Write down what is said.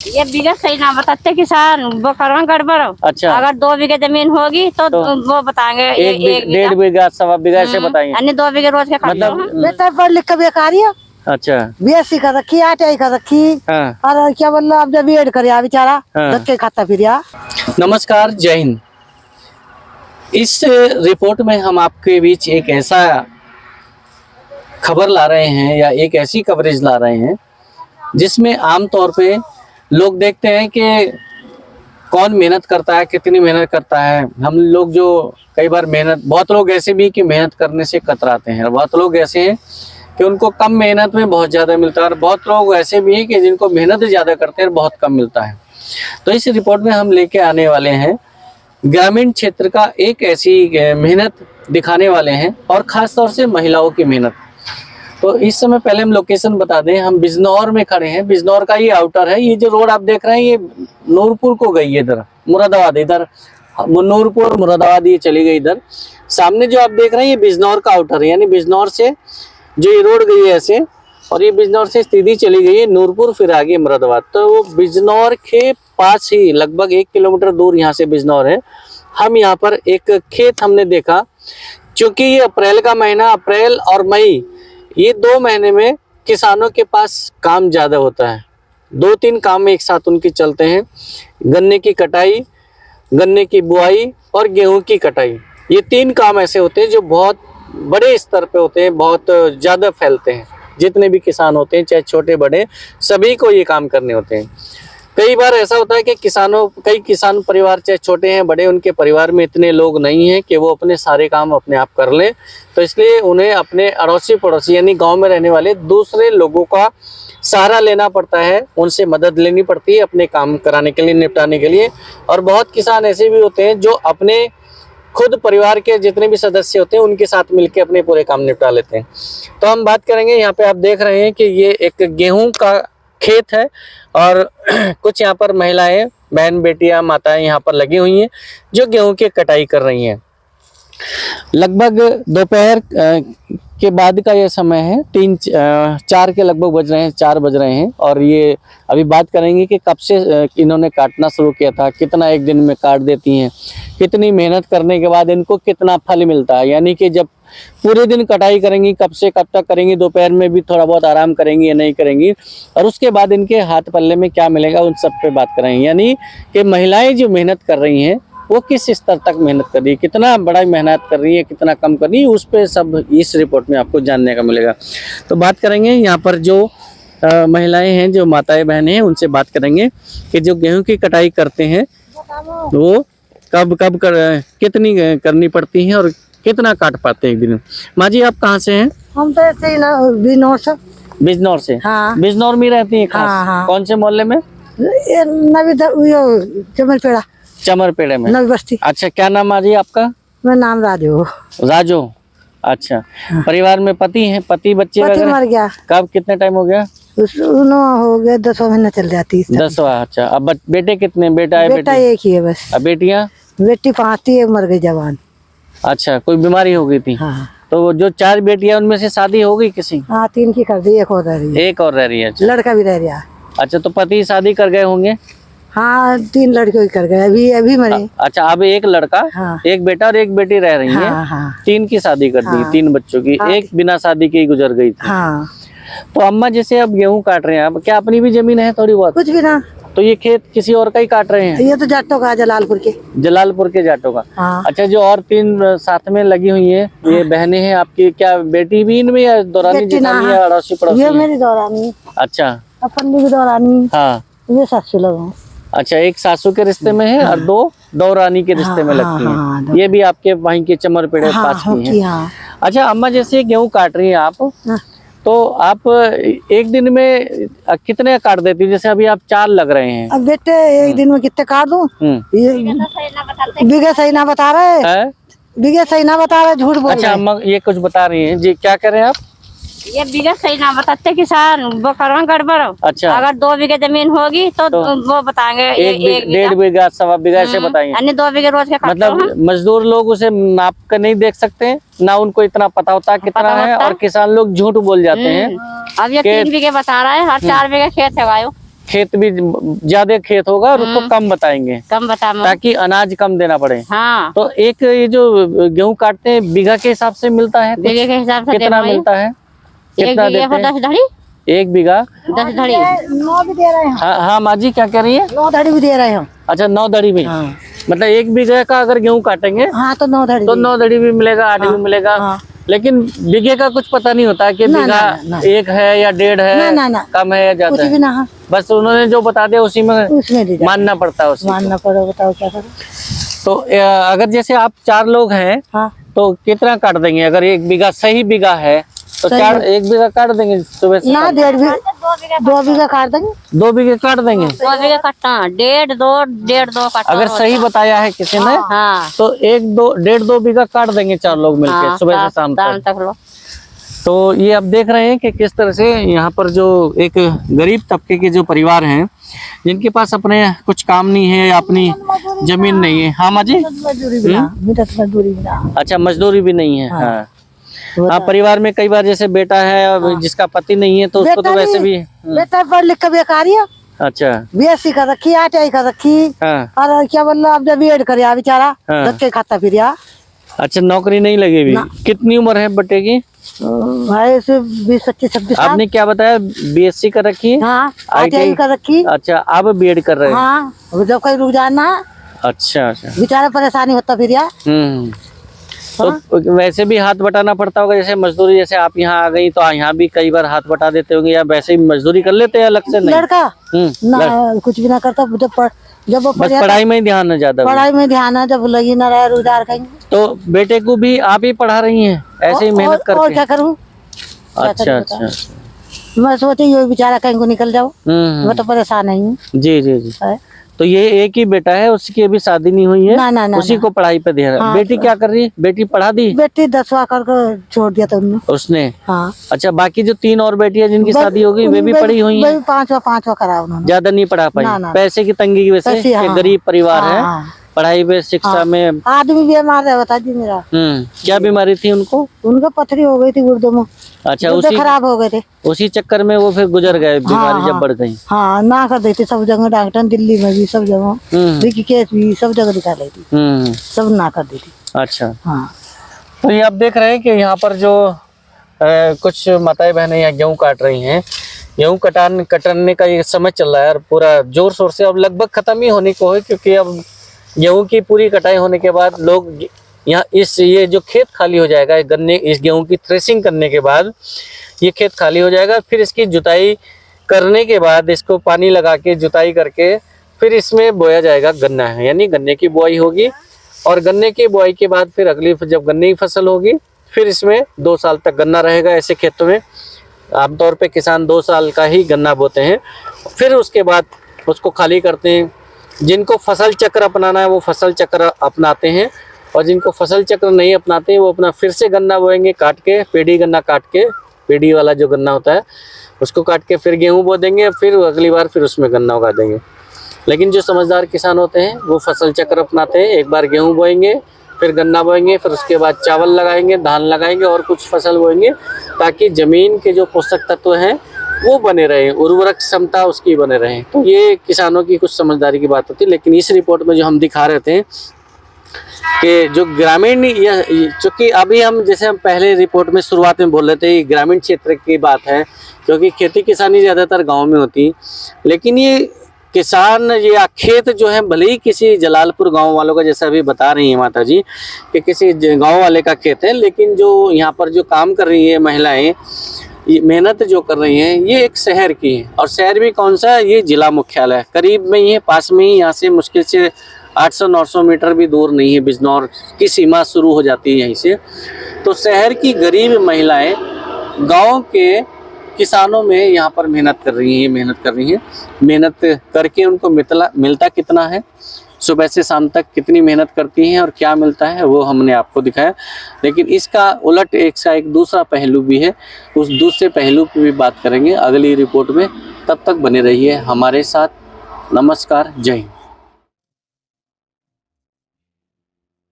ये बीघा सही ना बताते किसान, वो करवा गड़बड़। अच्छा, अगर 2 बीघे जमीन होगी तो वो बताएंगे एक 1.5 बीघा, सवा बीघा ऐसे बताएंगे। अन्य 2 बीघे रोज के मतलब बेटा पढ़ लिख के बेकारी है। अच्छा, बीएससी कर रखी, ITI कर रखी। हाँ। और क्या बोल रहा, अब जब बीएड कर बेचारा हाँ। धक्के खाता फिर यार। नमस्कार, जय हिंद। इस रिपोर्ट में हम आपके बीच एक ऐसा खबर ला रहे हैं या एक ऐसी कवरेज ला रहे हैं जिसमें आमतौर पे लोग देखते हैं कि कौन मेहनत करता है, कितनी मेहनत करता है। हम लोग जो कई बार मेहनत, बहुत लोग ऐसे भी कि मेहनत करने से कतराते हैं, बहुत लोग ऐसे हैं कि उनको कम मेहनत में बहुत ज़्यादा मिलता है, और बहुत लोग ऐसे भी हैं कि जिनको मेहनत ज़्यादा करते हैं बहुत कम मिलता है। तो इस रिपोर्ट में हम लेके आने वाले हैं ग्रामीण क्षेत्र का एक ऐसी मेहनत दिखाने वाले हैं, और ख़ास तौर से महिलाओं की मेहनत। तो इस समय पहले हम लोकेशन बता दें, हम बिजनौर में खड़े हैं। बिजनौर का ये आउटर है। ये जो रोड आप देख रहे हैं ये नूरपुर को गई है, इधर मुरादाबाद, इधर नूरपुर मुरादाबाद ये चली गई इधर। सामने जो आप देख रहे हैं ये बिजनौर का आउटर है, यानी बिजनौर से जो ये रोड गई है ऐसे, और ये बिजनौर से सीधी चली गई है नूरपुर, फिर आगे मुरादाबाद। तो वो बिजनौर के पास ही लगभग 1 किलोमीटर दूर यहाँ से बिजनौर है। हम यहाँ पर एक खेत हमने देखा, चूँकि ये अप्रैल का महीना, अप्रैल और मई, ये 2 महीने में किसानों के पास काम ज़्यादा होता है। 2-3 काम एक साथ उनके चलते हैं। गन्ने की कटाई, गन्ने की बुआई और गेहूं की कटाई, ये 3 काम ऐसे होते हैं जो बहुत बड़े स्तर पे होते हैं, बहुत ज़्यादा फैलते हैं। जितने भी किसान होते हैं, चाहे छोटे बड़े, सभी को ये काम करने होते हैं। कई बार ऐसा होता है कि कई किसान परिवार चाहे छोटे हैं बड़े, उनके परिवार में इतने लोग नहीं हैं कि वो अपने सारे काम अपने आप कर लें। तो इसलिए उन्हें अपने अड़ोसी पड़ोसी यानी गांव में रहने वाले दूसरे लोगों का सहारा लेना पड़ता है, उनसे मदद लेनी पड़ती है अपने काम कराने के लिए, निपटाने के लिए। और बहुत किसान ऐसे भी होते हैं जो अपने खुद परिवार के जितने भी सदस्य होते हैं उनके साथ मिलकर अपने पूरे काम निपटा लेते हैं। तो हम बात करेंगे, यहाँ पे आप देख रहे हैं कि ये एक गेहूं का खेत है, और कुछ यहाँ पर महिलाएं, बहन बेटियां, माताएं यहाँ पर लगी हुई हैं जो गेहूं की कटाई कर रही हैं। लगभग दोपहर के बाद का ये समय है, 3-4 के लगभग बज रहे हैं, 4 बज रहे हैं। और ये अभी बात करेंगे कि कब से इन्होंने काटना शुरू किया था, कितना एक दिन में काट देती हैं, कितनी मेहनत करने के बाद इनको कितना फल मिलता है। यानी कि जब पूरे दिन कटाई करेंगी, कब से कब तक करेंगी, दोपहर में भी थोड़ा बहुत आराम करेंगी या नहीं करेंगी, और उसके बाद इनके हाथ पल्ले में क्या मिलेगा, उन सब पे बात करेंगे। यानी कि महिलाएं जो मेहनत कर रही हैं वो किस स्तर तक मेहनत कर रही है, कितना बड़ा मेहनत कर रही है, कितना कम कर रही है, उस पर सब इस रिपोर्ट में आपको जानने का मिलेगा। तो बात करेंगे यहाँ पर जो महिलाएं हैं, जो माताएं बहनें हैं, उनसे बात करेंगे कि जो गेहूं की कटाई करते हैं वो कब कितनी करनी पड़ती है और कितना काट पाते हैं एक दिन। माँ जी, आप कहाँ से हैं? हम तो ऐसे ही ना, बिजनौर से। बिजनौर से? हाँ। बिजनौर में रहती हैं खास? हाँ, हाँ। कौन से मोहल्ले में? चमरपेड़ा। चमरपेड़े में? नवी बस्ती। अच्छा, क्या नाम माँ जी आपका? मेरा नाम राजू। राजू, अच्छा। हाँ। परिवार में पति हैं, पति बच्चे पति वगैरह? मर गया। कब, कितने टाइम हो गया? हो गया 10 महीना चल जाती है। 10वां। अच्छा, अब बेटे कितने? बेटा है, बेटा एक ही है बस। अब बेटियां? बेटी 5 थी, एक मर गई जवान। अच्छा, कोई बीमारी हो गई थी? हाँ। तो जो 4 बेटियां उनमें से शादी हो गई किसी? हाँ, 3 की कर दी, एक और रह रही है। एक और रह रही है? अच्छा। लड़का भी रह रहा। अच्छा, तो पति शादी कर गए होंगे? हाँ, 3 लड़के ही कर गए, अभी मरे। अच्छा, अब एक लड़का, हाँ। एक बेटा और एक बेटी रह रही है। हाँ, हाँ। 3 की शादी कर दी। हाँ। 3 बच्चों की। हाँ। एक बिना शादी के ही गुजर गई थी। हाँ। तो अम्मा जैसे अब गेहूं काट रहे हैं, अब क्या अपनी भी जमीन है थोड़ी बहुत? कुछ भी ना। तो ये खेत किसी और का ही काट रहे हैं? ये तो जाटों का, जलालपुर के। जलालपुर के जाटों का? हाँ। अच्छा, जो और 3 साथ में लगी हुई हैं, ये बहनें हैं आपकी, क्या बेटी भी इनमें या दौरानी जेठानी या अड़ोसी पड़ोसी? ये मेरी दौरानी। अच्छा। अपन की दौरानी। हाँ। ये सासू लोग हैं। अच्छा, एक सासू के रिश्ते में है और 2 दौरानी के रिश्ते में लगती हैं। हाँ, ये भी आपके वहीं के चमरपेड़े पास की हैं? हाँ। अच्छा अम्मा, जैसे गेहूं काट रही हैं आप, तो आप एक दिन में कितने काट देती है? जैसे अभी आप 4 लग रहे हैं। अब बेटे एक दिन में कितने काट दूं? बीघे सही ना बता रहे, बीघे सही ना बता रहे, झूठ बोल रहे। अच्छा अम्मा, ये कुछ बता रही हैं जी, क्या कह रहे हैं आप? ये बीघा सही ना बताते किसान, वो करवा गड़बड़। अच्छा, अगर 2 बीघे जमीन होगी तो वो बताएंगे 1.5 बीघा, सवा बीघा ऐसे बताएंगे। अन्य 2 बीघे रोज के मतलब मजदूर लोग उसे नाप कर नहीं देख सकते, ना उनको इतना पता होता कितना है, और किसान लोग झूठ बोल जाते हैं। अब ये 3 बीघे बता रहा है और 4 बीघे खेत है वायु। खेत भी ज्यादा खेत होगा और उसको कम बताएंगे, कम बता मम्मी। ताकि अनाज कम देना पड़े। हाँ, तो एक ये जो गेहूं काटते हैं बीघा के हिसाब से मिलता है कुछ? बीघे के हिसाब से कितना मिलता है? एक कितना बीघे देते पर हैं? 10 धड़ी, एक बीघा 10 धड़ी। 9 भी दे रहे हैं, हाँ हाँ माँ जी क्या कह रही है? 9 धड़ी भी दे रहे हैं। अच्छा 9 धड़ी भी, हाँ, मतलब एक बीघे का अगर गेहूं काटेंगे हाँ तो 9 धड़ी तो भी। 9 धड़ी भी मिलेगा, 8 भी मिलेगा। हाँ। लेकिन बीघे का कुछ पता नहीं होता कि ना, बीघा ना, ना। 1 है या 1.5 है, ना। कम है या ज्यादा कुछ भी है। ना, हाँ, बस उन्होंने जो बता दिया उसी में उसमें दे मानना पड़ता है उसी। मानना पड़ेगा, बताओ क्या करें। तो अगर जैसे आप 4 लोग हैं हाँ, तो कितना काट देंगे? अगर 1 बीघा सही बीघा है तो सही 1 बीघा काट देंगे सुबह से? ना 1.5 भी 2 बीघा काट देंगे। 2 बीघे काट देंगे 2 बीघे कट्टा, 1.5 कट्टा। अगर सही बताया है किसी ने हाँ, तो 1-2 बीघा काट देंगे 4 लोग मिलके सुबह से शाम तक। तक लो। तो ये आप देख रहे हैं कि किस तरह से यहाँ पर जो एक गरीब तबके के जो परिवार हैं जिनके पास अपने कुछ काम नहीं है या अपनी जमीन नहीं है। हाँ माँ जी, मजदूरी बिना, मिनट मजदूरी बिना। अच्छा मजदूरी भी नहीं है। हाँ हाँ, परिवार में कई बार जैसे बेटा है और जिसका पति नहीं है तो उसको तो वैसे भी। बेटा पढ़ लिख कर बेकारी है, अच्छा BSc कर रखी, ITI कर रखी, हाँ और क्या बोल रहा, अब जब BEd कर बेचारा हाँ। धक्के खाता फिर यार। अच्छा नौकरी नहीं लगी भी। कितनी उम्र है बेटे की? भाई से 20, 25, 26 साल। आपने क्या बताया? BSc कर रखी है? हाँ, ITI ITI कर रखी। अच्छा अब BEd कर रहे हैं। हाँ, वो जब कहीं रुक जाना अच्छा अच्छा। बेचारा परेशानी होता फिर यार। तो वैसे भी हाथ बटाना पड़ता होगा, जैसे मजदूरी, जैसे आप यहाँ आ गई तो यहाँ भी कई बार हाथ बटा देते होंगे या वैसे ही मजदूरी कर लेते हैं अलग से? नहीं लड़का ना कुछ भी ना करता, जब वो बस पढ़ाई में ही ध्यान है ज्यादा। पढ़ाई में ध्यान है, जब लगी ना रहे रोजगार कहीं। तो बेटे को भी आप ही पढ़ा रही हैं ऐसे ही मेहनत करके? और क्या करूँ? अच्छा अच्छा। मैं सोची ये बेचारा कहीं को निकल जाओ, मैं तो परेशान नहीं हूँ। जी जी जी। तो ये एक ही बेटा है, उसकी अभी शादी नहीं हुई है? ना, उसी को पढ़ाई पे ध्यान। हाँ, बेटी क्या कर रही है? बेटी पढ़ा दी? बेटी 10वां करके छोड़ दिया था उन्होंने। उसने? हाँ। अच्छा बाकी जो 3 और बेटियां जिनकी शादी हो गई वे भी पढ़ी हुई हैं? 5वां करा उन्होंने। ज्यादा नहीं पढ़ा पाई? ना। पैसे की तंगी की वजह से? हाँ। गरीब परिवार है, हाँ। पढ़ाई पे शिक्षा में। आदमी बीमार है, बता दी मेरा। क्या बीमारी थी उनको? उनको पथरी हो गई थी गुर्दों में। अच्छा गुर्दे खराब हो गए थे, उसी चक्कर में वो फिर गुजर गए, बीमारी जब बढ़ गई। हाँ, ना कर देते सब जगह डॉक्टर, दिल्ली में भी सब जगह, ऋषिकेश भी सब जगह दिखा रही थी, सब ना कर देती। अच्छा हाँ। तो ये आप देख रहे हैं कि यहाँ पर जो कुछ माताएं बहनें यहाँ गेहूँ काट रही हैं। गेहूँ कटने का ये समय चल रहा है और पूरा जोर शोर से अब लगभग खत्म ही होने को है, क्योंकि अब गेहूँ की पूरी कटाई होने के बाद लोग यहाँ ये जो खेत खाली हो जाएगा, इस गेहूँ की थ्रेसिंग करने के बाद ये खेत खाली हो जाएगा। फिर इसकी जुताई करने के बाद इसको पानी लगा के जुताई करके फिर इसमें बोया जाएगा गन्ना है, यानी गन्ने की बुआई होगी। और गन्ने की बुआई के बाद फिर अगली जब गन्ने की फसल होगी फिर इसमें 2 साल तक गन्ना रहेगा। ऐसे खेतों में आमतौर पे किसान 2 साल का ही गन्ना बोते हैं, फिर उसके बाद उसको खाली करते हैं। जिनको फसल चक्र अपनाना है वो फसल चक्र अपनाते हैं, और जिनको फसल चक्र नहीं अपनाते हैं वो अपना फिर से गन्ना बोएंगे, काट के पेड़ी गन्ना काट के, पेड़ी वाला जो गन्ना होता है उसको काट के फिर गेहूँ बो देंगे, फिर अगली बार फिर उसमें गन्ना उगा देंगे। लेकिन जो समझदार किसान होते हैं वो फसल चक्र अपनाते हैं, एक बार गेहूँ बोएंगे, फिर गन्ना बोएंगे, फिर उसके बाद चावल लगाएंगे, धान लगाएंगे और कुछ फसल बोएंगे, ताकि ज़मीन के जो पोषक तत्व हैं वो बने रहें, उर्वरक क्षमता उसकी बने रहें। तो ये किसानों की कुछ समझदारी की बात होती है। लेकिन इस रिपोर्ट में जो हम दिखा रहे थे कि जो ग्रामीण, चूँकि अभी हम जैसे हम पहले रिपोर्ट में शुरुआत में बोल रहे थे ग्रामीण क्षेत्र की बात है, क्योंकि खेती किसानी ज़्यादातर गाँव में होती, लेकिन ये किसान ये खेत जो है भले ही किसी जलालपुर गांव वालों का, जैसा अभी बता रही हैं माता जी कि किसी गांव वाले का खेत है, लेकिन जो यहाँ पर जो काम कर रही है महिलाएं, ये मेहनत जो कर रही हैं ये एक शहर की है। और शहर भी कौन सा? ये जिला मुख्यालय करीब में ही है, पास में ही, यहाँ से मुश्किल से 800-900 मीटर भी दूर नहीं है, बिजनौर की सीमा शुरू हो जाती है यहीं से। तो शहर की गरीब महिलाएं गाँव के किसानों में यहाँ पर मेहनत कर रही हैं। मेहनत करके उनको मिलता कितना है, सुबह से शाम तक कितनी मेहनत करती हैं और क्या मिलता है वो हमने आपको दिखाया। लेकिन इसका उलट एक दूसरा पहलू भी है, उस दूसरे पहलू पे भी बात करेंगे अगली रिपोर्ट में। तब तक बने रहिए हमारे साथ। नमस्कार, जय हिंद।